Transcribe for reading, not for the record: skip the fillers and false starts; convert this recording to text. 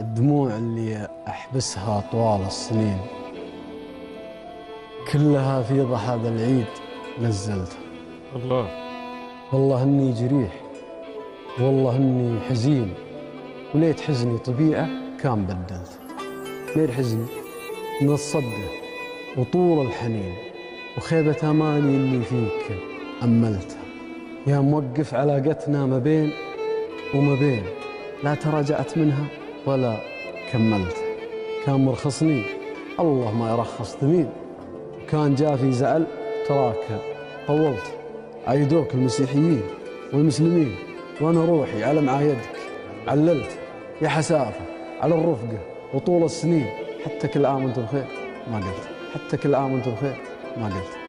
الدموع اللي أحبسها طوال السنين كلها في ضحى هذا العيد نزلتها. الله. والله إني جريح، والله إني حزين، وليت حزني طبيعة كان بدلت. غير حزني من الصدة وطول الحنين وخيبة أماني اللي فيك أملتها. يا موقف علاقتنا ما بين وما بين، لا تراجعت منها ولا كملتها. كان مرخصني الله ما يرخص ذميل، وكان جافي زعل تراك طولت. عيدوك المسيحيين والمسلمين وأنا روحي على معايدك عللت. يا حسافة على الرفقة وطول السنين، حتى كل عام وانتم بخير ما قلت، حتى كل عام وانتم بخير ما قلت.